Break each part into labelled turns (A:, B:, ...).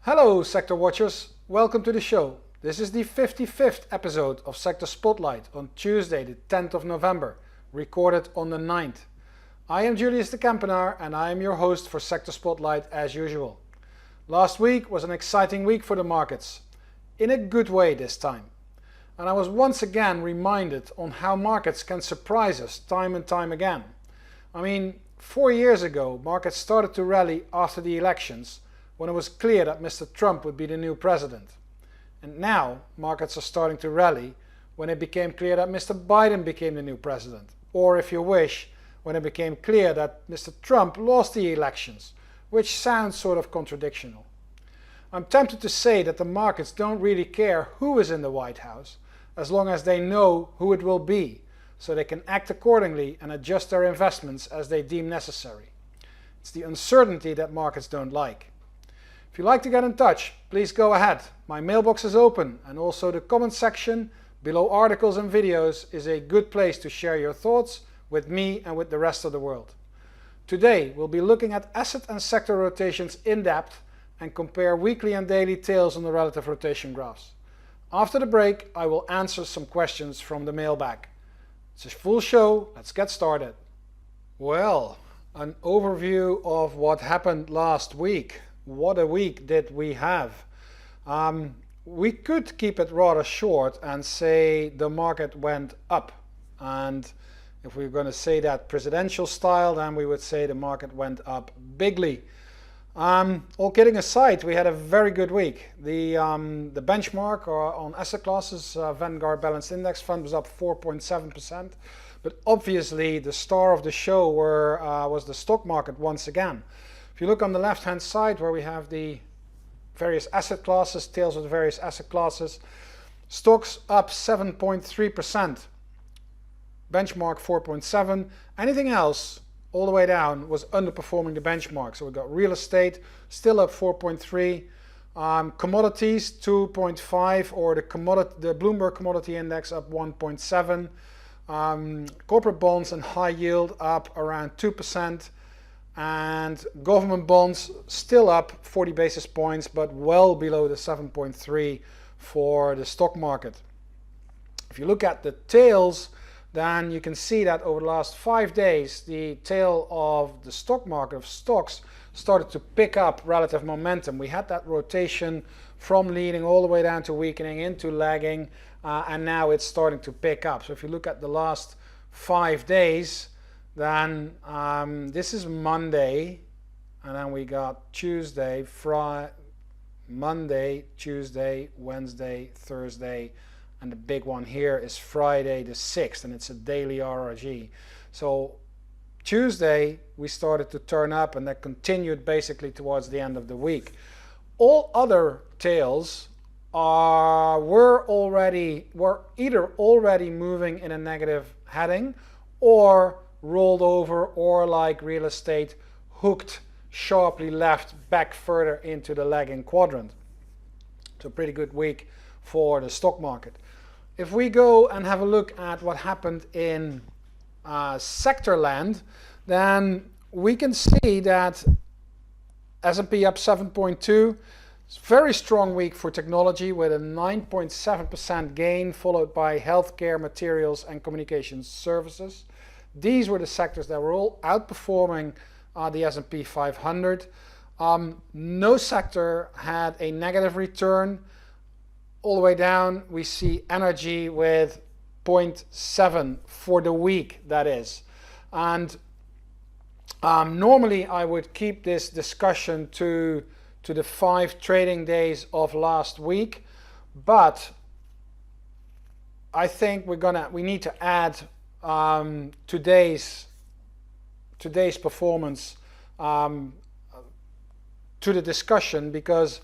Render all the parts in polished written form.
A: Hello Sector Watchers, welcome to the show. This is the 55th episode of Sector Spotlight on Tuesday the 10th of November, recorded on the 9th. I am Julius de Kempenaer and I am your host for Sector Spotlight as usual. Last week was an exciting week for the markets, in a good way this time. And I was once again reminded on how markets can surprise us time and time again. I mean, 4 years ago markets started to rally after the elections, when it was clear that Mr. Trump would be the new president. And now markets are starting to rally when it became clear that Mr. Biden became the new president. Or if you wish, when it became clear that Mr. Trump lost the elections, which sounds sort of contradictional. I'm tempted to say that the markets don't really care who is in the White House, as long as they know who it will be, so they can act accordingly and adjust their investments as they deem necessary. It's the uncertainty that markets don't like. If you'd like to get in touch, please go ahead. My mailbox is open, and also the comment section below articles and videos is a good place to share your thoughts with me and with the rest of the world. Today we'll be looking at asset and sector rotations in depth and compare weekly and daily tails on the relative rotation graphs. After the break I will answer some questions from the mailbag. It's a full show, let's get started. Well, an overview of what happened last week. What a week did we have. We could keep it rather short and say the market went up. And if we're going to say that presidential style, then we would say the market went up bigly. All kidding aside, we had a very good week. The benchmark on asset classes, Vanguard Balanced Index Fund, was up 4.7%. But obviously the star of the show was the stock market once again. If you look on the left hand side where we have the various asset classes, tails of the various asset classes, stocks up 7.3%, benchmark 4.7%, anything else all the way down was underperforming the benchmark. So we got real estate still up 4.3%, commodities 2.5%, or the Bloomberg Commodity Index up 1.7%, corporate bonds and high yield up around 2%. And government bonds still up 40 basis points, but well below the 7.3 for the stock market. If you look at the tails, then you can see that over the last 5 days, the tail of the stock market, of stocks, started to pick up relative momentum. We had that rotation from leading all the way down to weakening into lagging, and now it's starting to pick up. So if you look at the last 5 days, then this is Monday, and then we got Tuesday, Monday, Tuesday, Wednesday, Thursday, and the big one here is Friday the 6th, and it's a daily RRG. So Tuesday we started to turn up, and that continued basically towards the end of the week. All other tails were either already moving in a negative heading, or rolled over, or like real estate, hooked sharply left back further into the lagging quadrant. So pretty good week for the stock market. If we go and have a look at what happened in sector land, then we can see that S&P up 7.2%. It's a very strong week for technology with a 9.7% gain, followed by healthcare, materials and communications services. These were the sectors that were all outperforming the S&P 500. No sector had a negative return. All the way down we see energy with 0.7 for the week, that is. And normally I would keep this discussion to the 5 trading days of last week, but I think we need to add today's performance to the discussion, because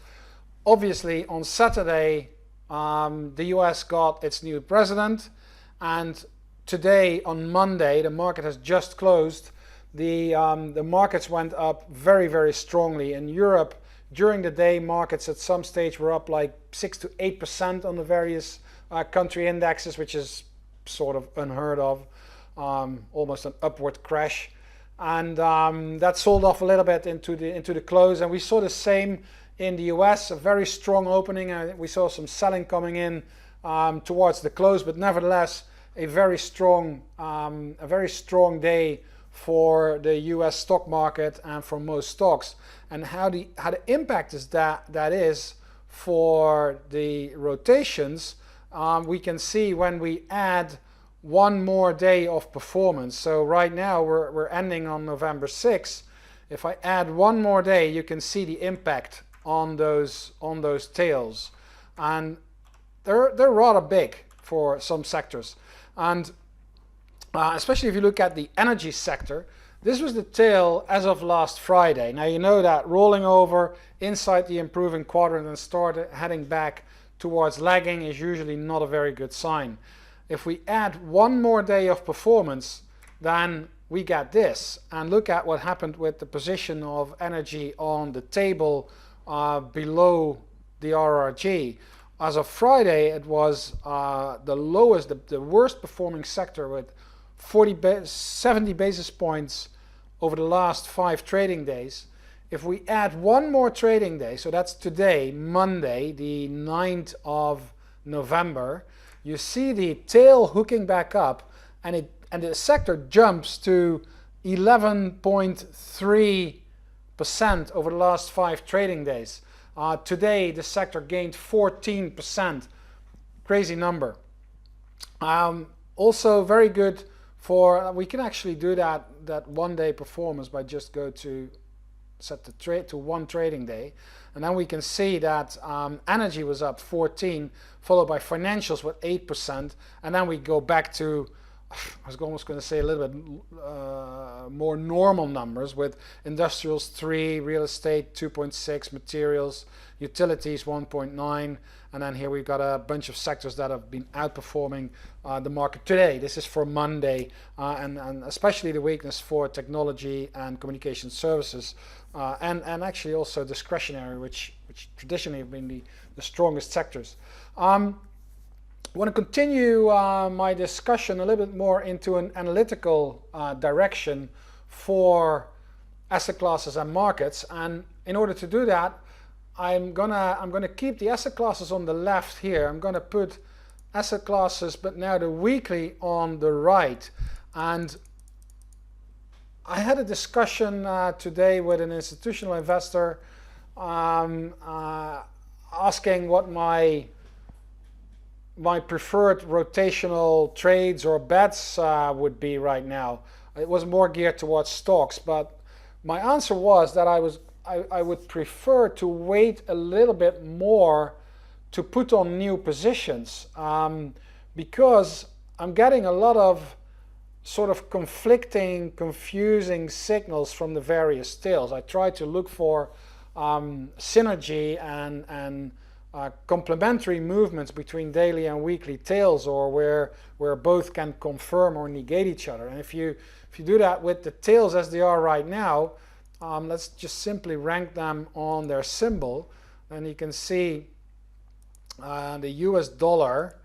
A: obviously on Saturday the US got its new president, and today on Monday the market has just closed. The markets went up very, very strongly. In Europe during the day, markets at some stage were up like 6 to 8% on the various country indexes, which is sort of unheard of, almost an upward crash. And that sold off a little bit into the close, and we saw the same in the US, a very strong opening. We saw some selling coming in towards the close, but nevertheless a very strong day for the US stock market and for most stocks. And how the impact is that is for the rotations, we can see when we add one more day of performance. So right now we're ending on November 6th. If I add one more day, you can see the impact on those tails, and they're rather big for some sectors. And especially if you look at the energy sector, this was the tail as of last Friday. Now you know that rolling over inside the improving quadrant and start heading back towards lagging is usually not a very good sign. If we add one more day of performance, then we get this. And look at what happened with the position of energy on the table below the RRG. As of Friday, it was the lowest, the worst performing sector, with 70 basis points over the last 5 trading days. If we add one more trading day, so that's today, Monday, the 9th of November, you see the tail hooking back up, and the sector jumps to 11.3% over the last 5 trading days. Today, the sector gained 14%. Crazy number. Also very good for, we can actually do that one day performance by just go to set the trade to one trading day, and then we can see that energy was up 14, followed by financials with 8%, and then we go back to, I was almost going to say a little bit more normal numbers, with industrials 3, real estate 2.6, materials, utilities 1.9, and then here we've got a bunch of sectors that have been outperforming the market today. This is for Monday, and especially the weakness for technology and communication services, and actually also discretionary, which traditionally have been the strongest sectors. I want to continue my discussion a little bit more into an analytical direction for asset classes and markets, and in order to do that, I'm gonna keep the asset classes on the left here. I'm gonna put asset classes, but now the weekly, on the right. And I had a discussion today with an institutional investor asking what my preferred rotational trades or bets would be right now. It was more geared towards stocks, but my answer was that I would prefer to wait a little bit more to put on new positions, because I'm getting a lot of sort of conflicting, confusing signals from the various tails. I try to look for synergy and complementary movements between daily and weekly tails, or where both can confirm or negate each other. And if you do that with the tails as they are right now, let's just simply rank them on their symbol, and you can see the US dollar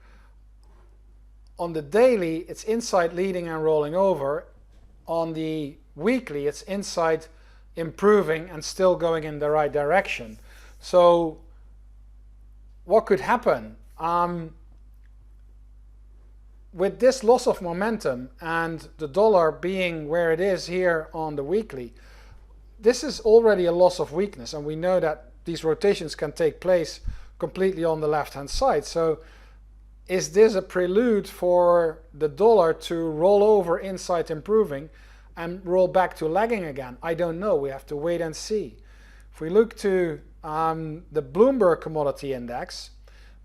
A: on the daily, it's inside leading and rolling over. On the weekly, it's inside improving and still going in the right direction. So what could happen? With this loss of momentum and the dollar being where it is here on the weekly, this is already a loss of weakness, and we know that these rotations can take place completely on the left hand side. So is this a prelude for the dollar to roll over inside improving and roll back to lagging again? I don't know. We have to wait and see. If we look to the Bloomberg Commodity Index,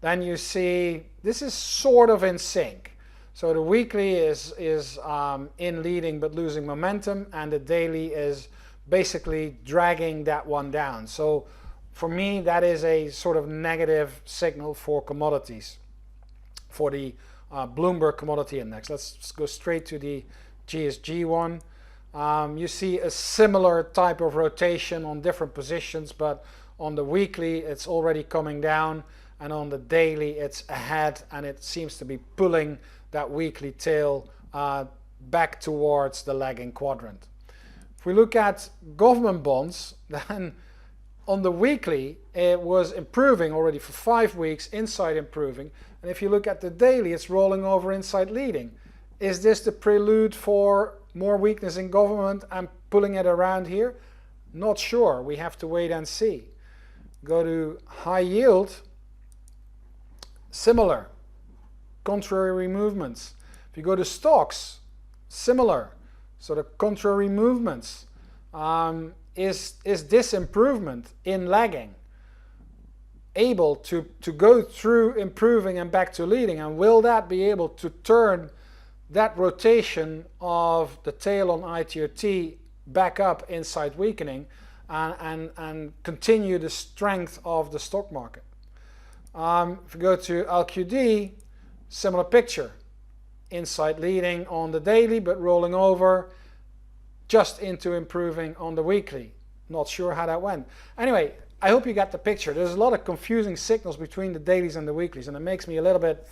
A: then you see this is sort of in sync. So the weekly is in leading but losing momentum, and the daily is basically dragging that one down. So for me, that is a sort of negative signal for commodities, for the Bloomberg Commodity Index. Let's go straight to the GSG one. You see a similar type of rotation on different positions, but on the weekly it's already coming down, and on the daily it's ahead, and it seems to be pulling that weekly tail back towards the lagging quadrant. If we look at government bonds, then on the weekly, it was improving already for 5 weeks, inside improving. And if you look at the daily, it's rolling over inside leading. Is this the prelude for more weakness in government and pulling it around here? Not sure. We have to wait and see. Go to high yield. Similar. Contrary movements. If you go to stocks, similar. So the contrary movements. Is this improvement in lagging able to go through improving and back to leading? And will that be able to turn that rotation of the tail on ITOT back up inside weakening and continue the strength of the stock market? If you go to LQD, similar picture. Inside leading on the daily, but rolling over just into improving on the weekly. Not sure how that went. Anyway, I hope you got the picture. There's a lot of confusing signals between the dailies and the weeklies, and it makes me a little bit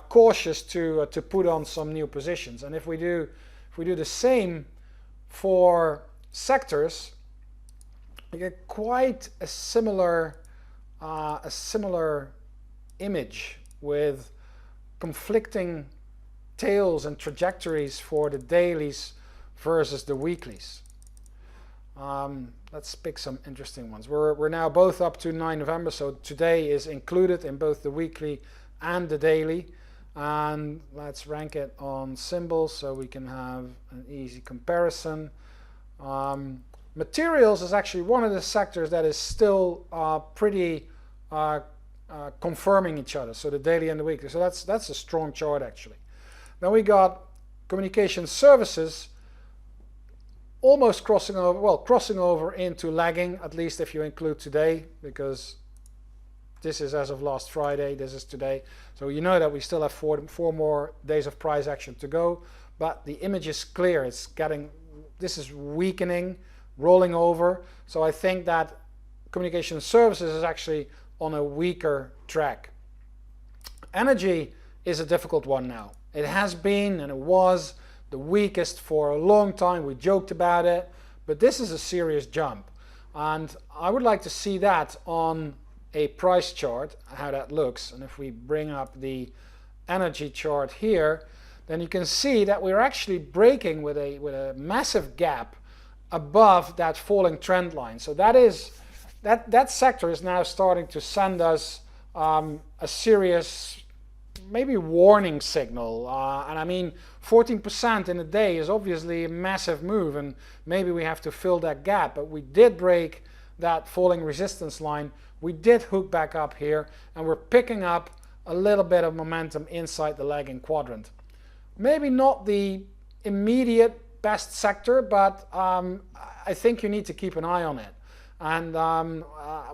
A: cautious to put on some new positions. And if we do the same for sectors, we get quite a similar image with conflicting tails and trajectories for the dailies versus the weeklies. Let's pick some interesting ones. We're now both up to 9 November, so today is included in both the weekly and the daily. And let's rank it on symbols so we can have an easy comparison. Materials is actually one of the sectors that is still pretty confirming each other, so the daily and the weekly. So that's a strong chart actually. Then we got communication services almost crossing over into lagging, at least if you include today, because this is as of last Friday, this is today. So you know that we still have four more days of price action to go, but the image is clear. This is weakening, rolling over. So I think that communication services is actually on a weaker track. Energy is a difficult one now. It has been and it was the weakest for a long time. We joked about it, but this is a serious jump. And I would like to see that on a price chart, how that looks. And if we bring up the energy chart here, then you can see that we're actually breaking with a massive gap above that falling trend line. So that sector is now starting to send us a serious, maybe warning signal. And I mean, 14% in a day is obviously a massive move, and maybe we have to fill that gap. But we did break that falling resistance line. We did hook back up here, and we're picking up a little bit of momentum inside the lagging quadrant. Maybe not the immediate best sector, but I think you need to keep an eye on it. And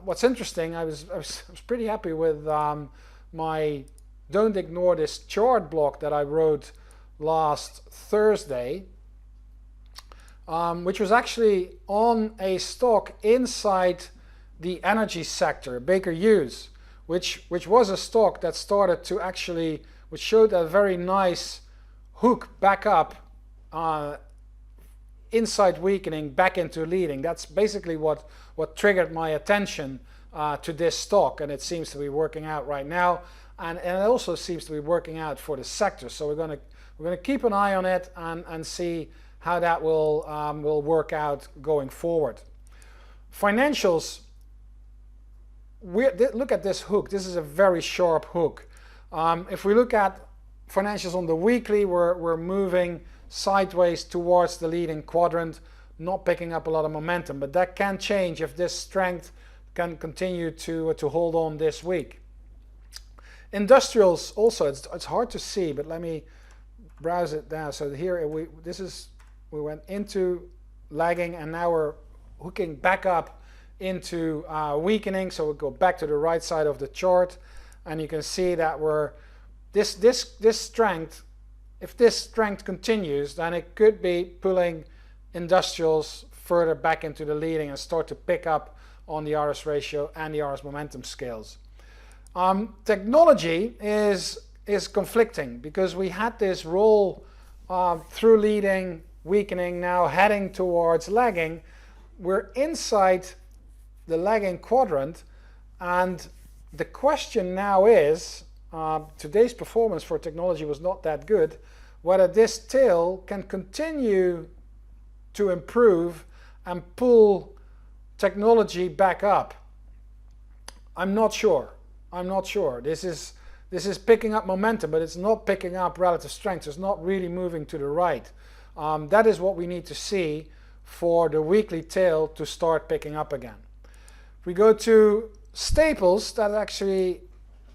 A: what's interesting, I was pretty happy with my Don't Ignore This Chart blog that I wrote last Thursday, which was actually on a stock inside the energy sector, Baker Hughes, which was a stock that started to actually, which showed a very nice hook back up inside weakening back into leading. That's basically what triggered my attention to this stock, and it seems to be working out right now, and it also seems to be working out for the sector. So we're going to keep an eye on it and see how that will work out going forward. Financials. Look at this hook. This is a very sharp hook. If we look at financials on the weekly, we're moving sideways towards the leading quadrant, not picking up a lot of momentum, but that can change if this strength can continue to hold on this week. Industrials also, it's hard to see, but let me browse it down. So here we went into lagging, and now we're hooking back up into weakening. So we'll go back to the right side of the chart, and you can see that this strength, if this strength continues, then it could be pulling industrials further back into the leading and start to pick up on the RS ratio and the RS momentum scales. Technology is conflicting because we had this roll through leading, weakening, now heading towards lagging. We're inside the lagging quadrant, and the question now is, today's performance for technology was not that good, whether this tail can continue to improve and pull technology back up. I'm not sure. This is picking up momentum, but it's not picking up relative strength. It's not really moving to the right. That is what we need to see for the weekly tail to start picking up again. If we go to staples, that's actually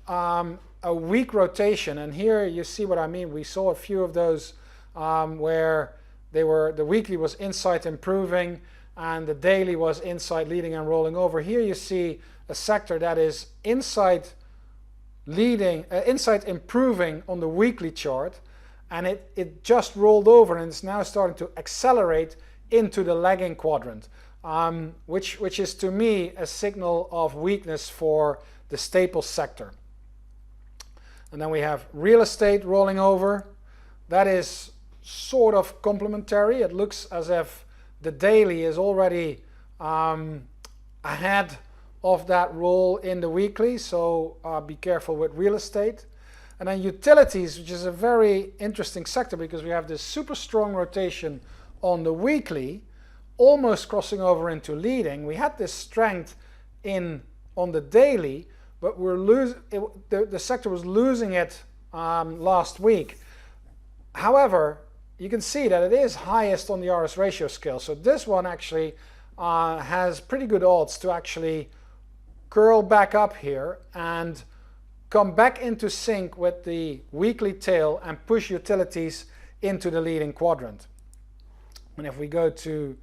A: a weak rotation, and here you see what I mean. We saw a few of those where the weekly was inside improving and the daily was inside leading and rolling over. Here you see a sector that is inside improving on the weekly chart, and it just rolled over and it's now starting to accelerate into the lagging quadrant, which is to me a signal of weakness for the staples sector. And then we have real estate rolling over. That is sort of complementary. It looks as if the daily is already ahead of that roll in the weekly, so be careful with real estate. And then utilities, which is a very interesting sector because we have this super strong rotation on the weekly, almost crossing over into leading. We had this strength on the daily, but the sector was losing it last week. However, you can see that it is highest on the RS ratio scale. So this one actually has pretty good odds to actually curl back up here and come back into sync with the weekly tail and push utilities into the leading quadrant. And if we go to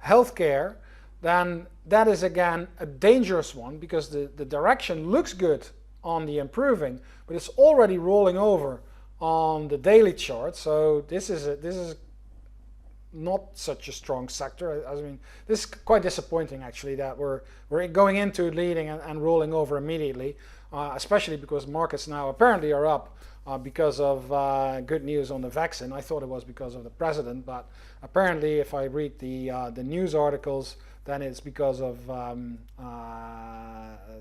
A: healthcare, then that is again a dangerous one because the direction looks good on the improving, but it's already rolling over on the daily chart. So this is not such a strong sector. I mean, this is quite disappointing actually that we're going into leading and rolling over immediately, especially because markets now apparently are up because of good news on the vaccine. I thought it was because of the president, but apparently if I read the news articles, then it's because of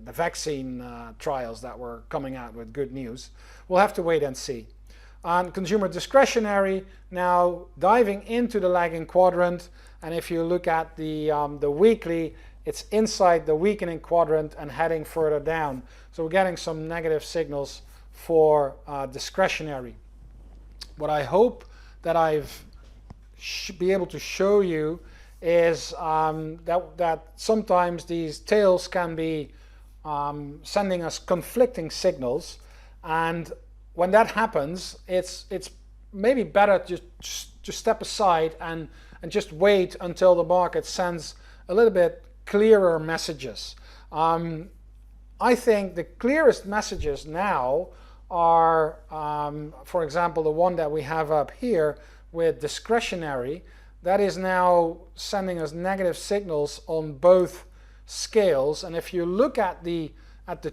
A: the vaccine trials that were coming out with good news. We'll have to wait and see. On consumer discretionary, now diving into the lagging quadrant, and if you look at the weekly, it's inside the weakening quadrant and heading further down. So we're getting some negative signals for discretionary. What I hope that I've be able to show you is that sometimes these tails can be sending us conflicting signals, and when that happens, it's maybe better to step aside and just wait until the market sends a little bit clearer messages. I think the clearest messages now are, for example, the one that we have up here with discretionary. That is now sending us negative signals on both scales, and if you look at the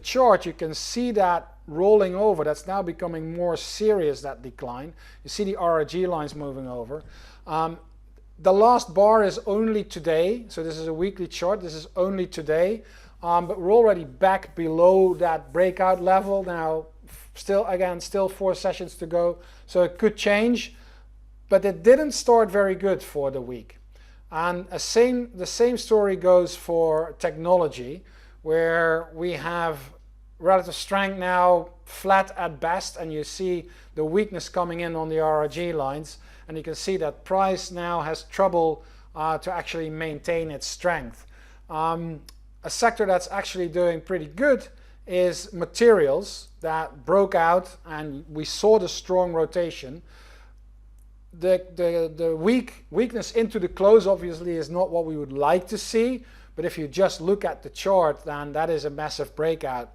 A: chart, you can see that rolling over. That's now becoming more serious, that decline. You see the RRG lines moving over. The last bar is only today, so this is a weekly chart. This is only today, but we're already back below that breakout level now. Still 4 sessions to go, so it could change, but it didn't start very good for the week. And the same story goes for technology, where we have relative strength now flat at best, and you see the weakness coming in on the RRG lines, and you can see that price now has trouble to actually maintain its strength. A sector that's actually doing pretty good is materials that broke out, and we saw the strong rotation. The weakness into the close obviously is not what we would like to see, but if you just look at the chart, then that is a massive breakout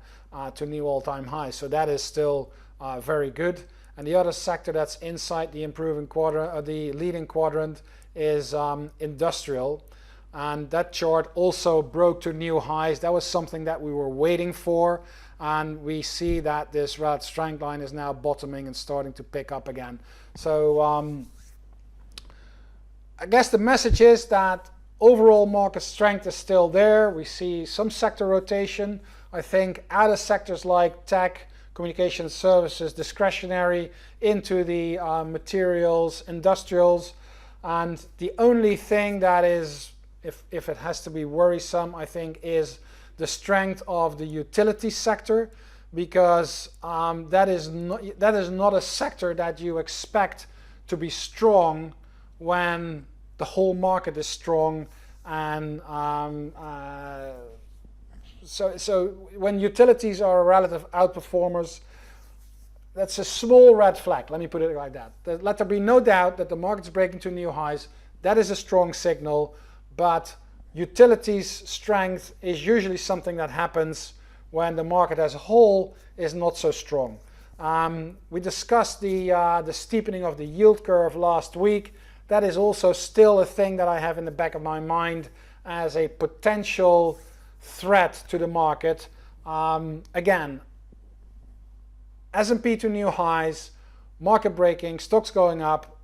A: to new all-time highs. So that is still very good. And the other sector that's inside the improving quadrant, the leading quadrant, is industrial. And that chart also broke to new highs. That was something that we were waiting for, and we see that this relative strength line is now bottoming and starting to pick up again. So I guess the message is that Overall market strength is still there. We see some sector rotation, I think, out of sectors like tech, communication services, discretionary, into the materials, industrials. And the only thing that is, if it has to be worrisome, I think, is the strength of the utility sector, because that is not a sector that you expect to be strong when the whole market is strong. And so when utilities are relative outperformers, that's a small red flag, let me put it like that. Let there be no doubt that the market's breaking to new highs. That is a strong signal, but utilities strength is usually something that happens when the market as a whole is not so strong. We discussed the steepening of the yield curve last week. That is also still a thing that I have in the back of my mind as a potential threat to the market. Again, S&P to new highs, market breaking, stocks going up.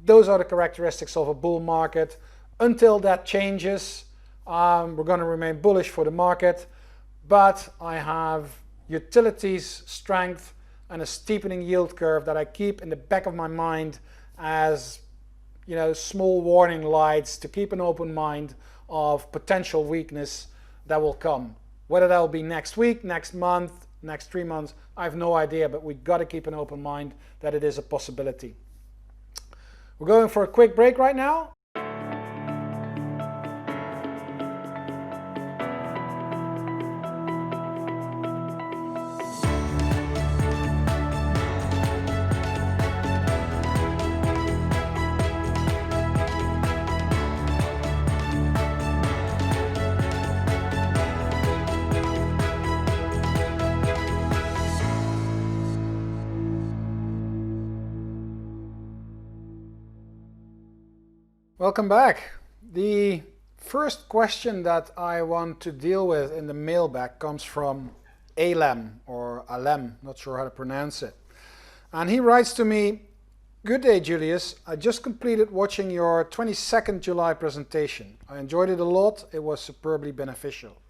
A: Those are the characteristics of a bull market. Until that changes, we're going to remain bullish for the market. But I have utilities strength and a steepening yield curve that I keep in the back of my mind as, you know, small warning lights to keep an open mind of potential weakness that will come. Whether that will be next week, next month, next 3 months, I have no idea, but we've got to keep an open mind that it is a possibility. We're going for a quick break right now. Welcome back. The first question that I want to deal with in the mailbag comes from Alem, or Alem, not sure how to pronounce it. And he writes to me, "Good day, Julius. I just completed watching your 22nd July presentation. I enjoyed it a lot. It was superbly beneficial.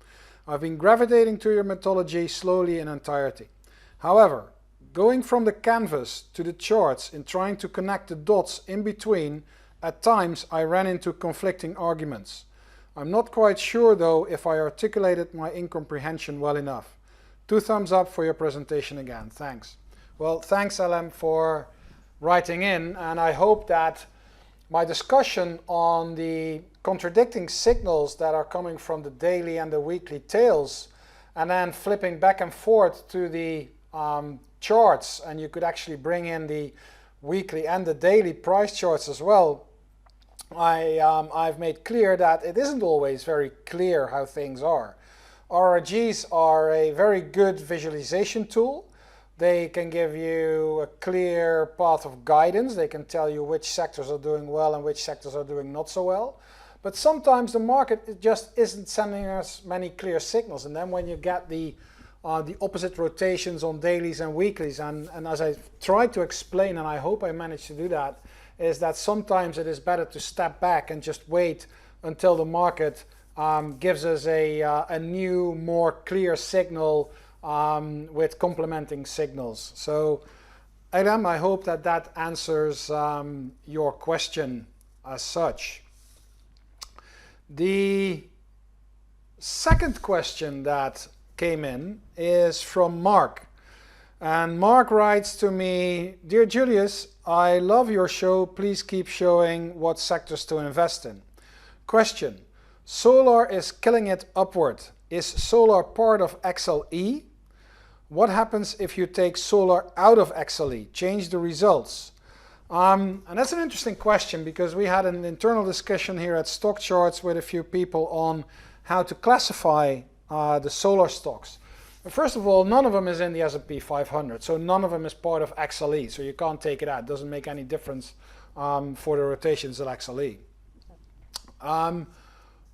A: I've been gravitating to your methodology slowly in entirety. However, going from the canvas to the charts and trying to connect the dots in between, at times I ran into conflicting arguments. I'm not quite sure though if I articulated my incomprehension well enough. 2 thumbs up for your presentation again. Thanks." Well, thanks Alem for writing in, and I hope that my discussion on the contradicting signals that are coming from the daily and the weekly tails, and then flipping back and forth to the charts, and you could actually bring in the weekly and the daily price charts as well, I've made clear that it isn't always very clear how things are. RRGs are a very good visualization tool. They can give you a clear path of guidance. They can tell you which sectors are doing well and which sectors are doing not so well. But sometimes the market just isn't sending us many clear signals. And then when you get the opposite rotations on dailies and weeklies, and as I tried to explain, and I hope I managed to do that, is that sometimes it is better to step back and just wait until the market gives us a new, more clear signal with complementing signals. So, Adam, I hope that that answers your question as such. The second question that came in is from Mark. And Mark writes to me, "Dear Julius, I love your show. Please keep showing what sectors to invest in. Question: solar is killing it upward. Is solar part of XLE? What happens if you take solar out of XLE? Change the results." And that's an interesting question, because we had an internal discussion here at StockCharts with a few people on how to classify the solar stocks. First of all, none of them is in the S&P 500, so none of them is part of XLE, so you can't take it out. It doesn't make any difference for the rotations at XLE.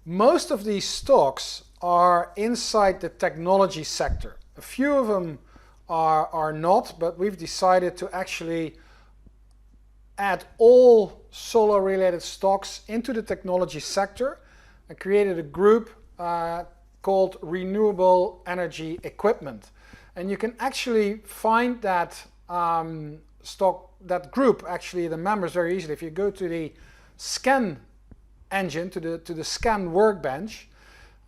A: Most of these stocks are inside the technology sector. A few of them are not, but we've decided to actually add all solar-related stocks into the technology sector, I created a group called Renewable Energy Equipment. And you can actually find that that group, actually the members, very easily. If you go to the scan engine, to the scan workbench,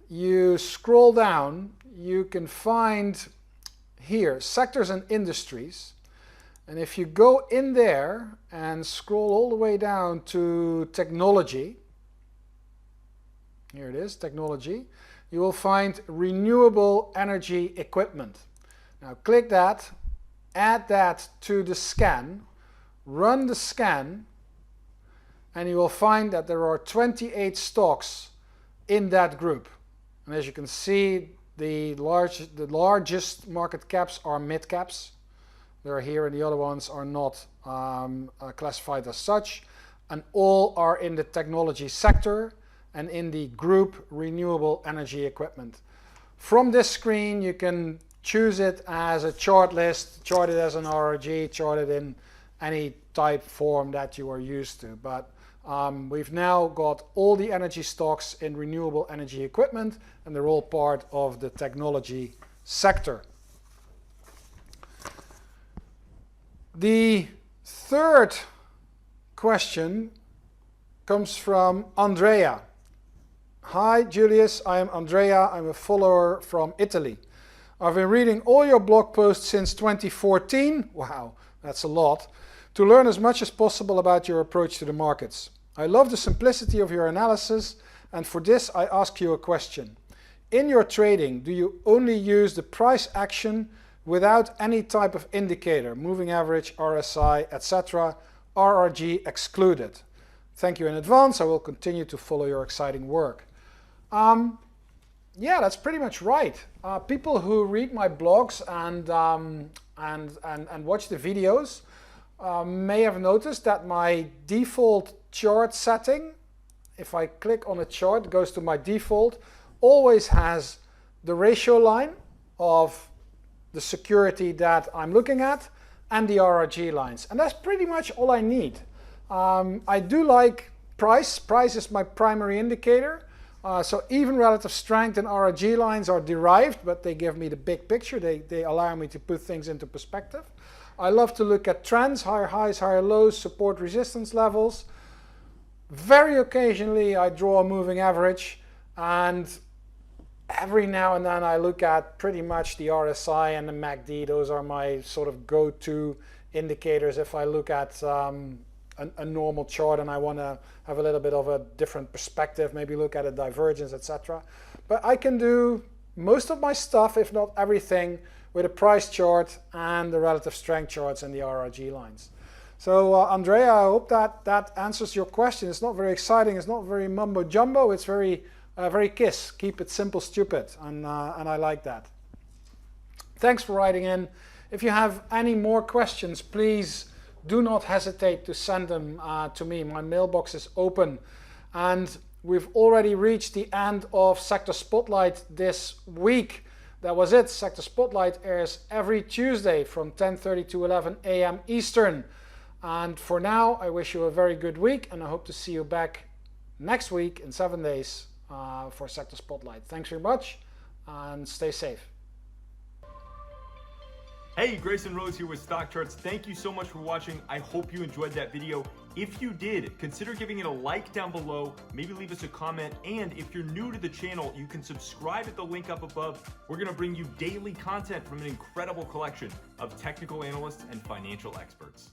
A: you scroll down, you can find here sectors and industries. And if you go in there and scroll all the way down to technology, here it is, technology, you will find renewable energy equipment. Now click that, add that to the scan, run the scan, and you will find that there are 28 stocks in that group. And as you can see, the largest market caps are mid caps. They're here, and the other ones are not classified as such. And all are in the technology sector and in the group renewable energy equipment. From this screen, you can choose it as a chart list, chart it as an RRG, chart it in any type form that you are used to. But we've now got all the energy stocks in renewable energy equipment, and they're all part of the technology sector. The third question comes from Andrea. Hi Julius, I am Andrea. I'm a follower from Italy. I've been reading all your blog posts since 2014. Wow, that's a lot. To learn as much as possible about your approach to the markets. I love the simplicity of your analysis, and for this I ask you a question. In your trading, do you only use the price action without any type of indicator, moving average, RSI, etc., RRG excluded? Thank you in advance. I will continue to follow your exciting work. Yeah, that's pretty much right. People who read my blogs and watch the videos may have noticed that my default chart setting, if I click on a chart, it goes to my default, always has the ratio line of the security that I'm looking at and the RRG lines. And that's pretty much all I need. I do like price. Price is my primary indicator. So even relative strength and RRG lines are derived, but they give me the big picture. They allow me to put things into perspective. I love to look at trends, higher highs, higher lows, support resistance levels. Very occasionally I draw a moving average, and every now and then I look at pretty much the RSI and the MACD. Those are my sort of go-to indicators if I look at a normal chart and I want to have a little bit of a different perspective, maybe look at a divergence, etc. But I can do most of my stuff, if not everything, with a price chart and the relative strength charts and the RRG lines. So Andrea, I hope that answers your question. It's not very exciting, it's not very mumbo jumbo, it's very KISS. Keep it simple, stupid, and I like that. Thanks for writing in. If you have any more questions, please do not hesitate to send them to me. My mailbox is open, and we've already reached the end of Sector Spotlight this week. That was it. Sector Spotlight airs every Tuesday from 10:30 to 11 a.m. Eastern. And for now, I wish you a very good week, and I hope to see you back next week in 7 days for Sector Spotlight. Thanks very much, and stay safe.
B: Hey, Grayson Rose here with StockCharts. Thank you so much for watching. I hope you enjoyed that video. If you did, consider giving it a like down below, maybe leave us a comment, and if you're new to the channel, you can subscribe at the link up above. We're gonna bring you daily content from an incredible collection of technical analysts and financial experts.